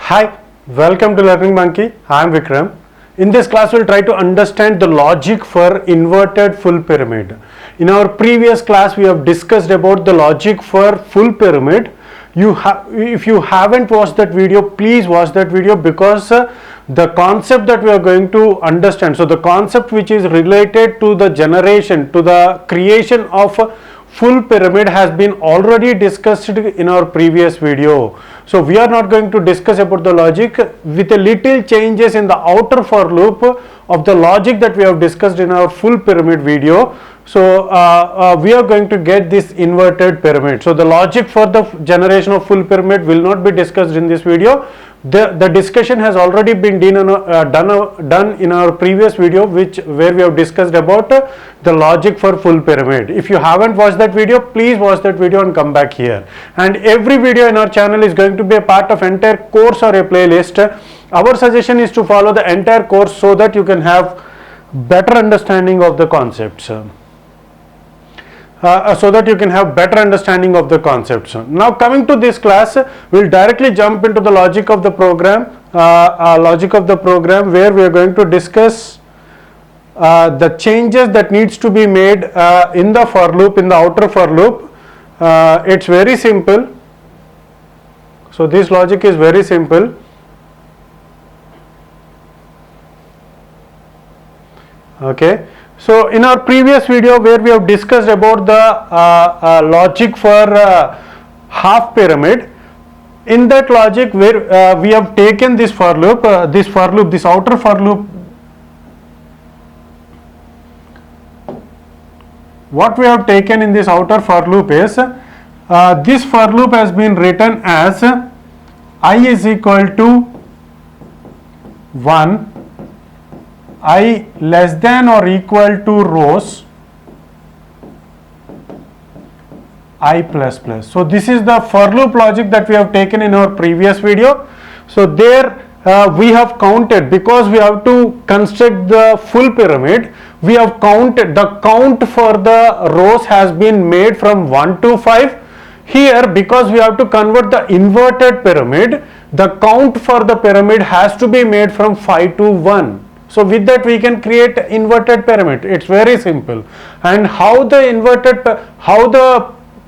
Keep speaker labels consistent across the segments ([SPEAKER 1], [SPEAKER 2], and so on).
[SPEAKER 1] Hi, welcome to Learning Monkey. I am Vikram. In this class, we'll try to understand the logic for inverted full pyramid. In our previous class, we have discussed about the logic for full pyramid. If you haven't watched that video, please watch that video because the concept that we are going to understand. So the concept which is related to the generation, to the creation of a full pyramid has been already discussed in our previous video. So we are not going to discuss about the logic with a little changes in the outer for loop of the logic that we have discussed in our full pyramid video. So we are going to get this inverted pyramid. So the logic for the generation of full pyramid will not be discussed in this video. The discussion has already been done in our previous video, where we have discussed about the logic for full pyramid. If you haven't watched that video, please watch that video and come back here. And every video in our channel is going to be a part of entire course or a playlist. Our suggestion is to follow the entire course so that you can have better understanding of the concepts. So that you can have better understanding of the concepts. Now coming to this class, we will directly jump into the logic of the program, where we are going to discuss the changes that needs to be made in the for loop, in the outer for loop. It's very simple. So this logic is very simple. Okay. So in our previous video, where we have discussed about the logic for half pyramid, in that logic where we have taken this for loop, this outer for loop, what we have taken in this outer for loop is this for loop has been written as I is equal to 1, I less than or equal to rows I plus plus. So this is the for loop logic that we have taken in our previous video. So there we have counted, because we have to construct the full pyramid, we have counted, the count for the rows has been made from 1 to 5. Here, because we have to convert the inverted pyramid, the count for the pyramid has to be made from 5 to 1. So with that we can create inverted pyramid. It's very simple. And how the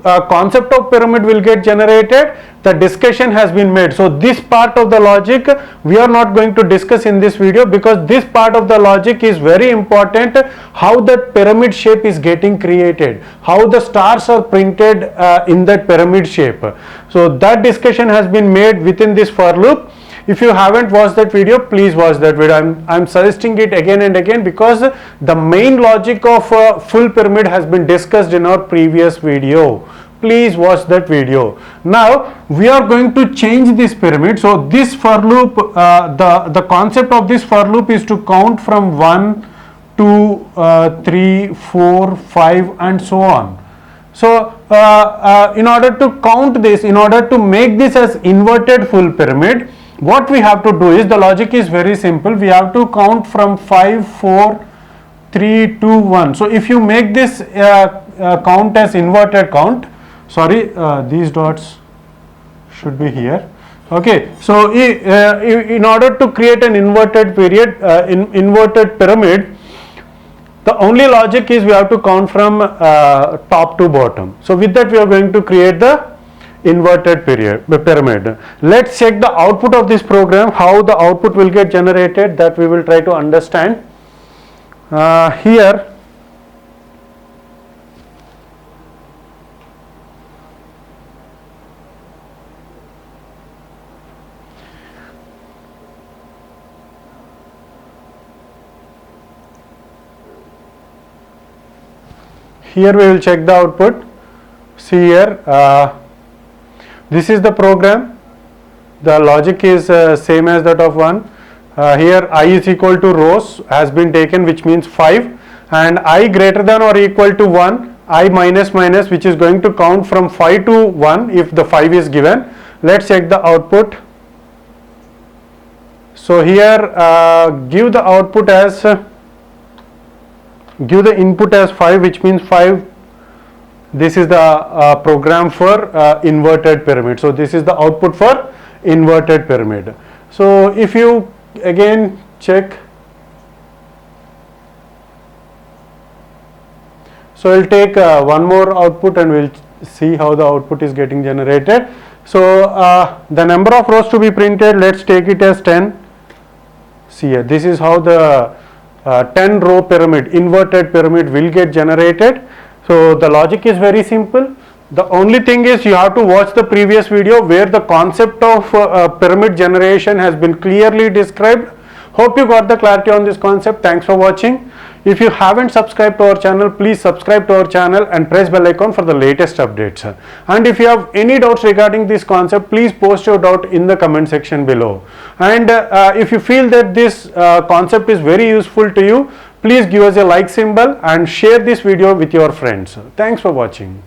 [SPEAKER 1] concept of pyramid will get generated, the discussion has been made. So this part of the logic we are not going to discuss in this video, because this part of the logic is very important. How that pyramid shape is getting created, how the stars are printed in that pyramid shape. So that discussion has been made within this for loop. If you haven't watched that video, please watch that video. I'm suggesting it again and again because the main logic of full pyramid has been discussed in our previous video. Please watch that video. Now we are going to change this pyramid. So this for loop, the concept of this for loop is to count from 1, 2, 3, 4, 5 and so on. So in order to count this, in order to make this as inverted full pyramid, what we have to do is, the logic is very simple. We have to count from 5, 4, 3, 2, 1. So if you make this count as inverted count, sorry, these dots should be here. Okay, so in order to create an inverted inverted pyramid, the only logic is we have to count from top to bottom. So with that we are going to create the inverted pyramid. Let's check the output of this program, how the output will get generated, that we will try to understand. Here we will check the output. See here, this is the program. The logic is same as that of 1. Here I is equal to rows has been taken, which means 5, and I greater than or equal to 1, I minus minus, which is going to count from 5 to 1 if the 5 is given. Let's check the output. So here give the output as give the input as 5, which means 5 This is the program for inverted pyramid. So this is the output for inverted pyramid. So if you again check, so we'll take one more output and we'll see how the output is getting generated. So the number of rows to be printed, let's take it as 10. See here, this is how the 10 row pyramid, inverted pyramid will get generated. So the logic is very simple. The only thing is you have to watch the previous video where the concept of pyramid generation has been clearly described. Hope you got the clarity on this concept. Thanks for watching. If you haven't subscribed to our channel, please subscribe to our channel and press bell icon for the latest updates. And if you have any doubts regarding this concept, please post your doubt in the comment section below. And if you feel that this concept is very useful to you, please give us a like symbol and share this video with your friends. Thanks for watching.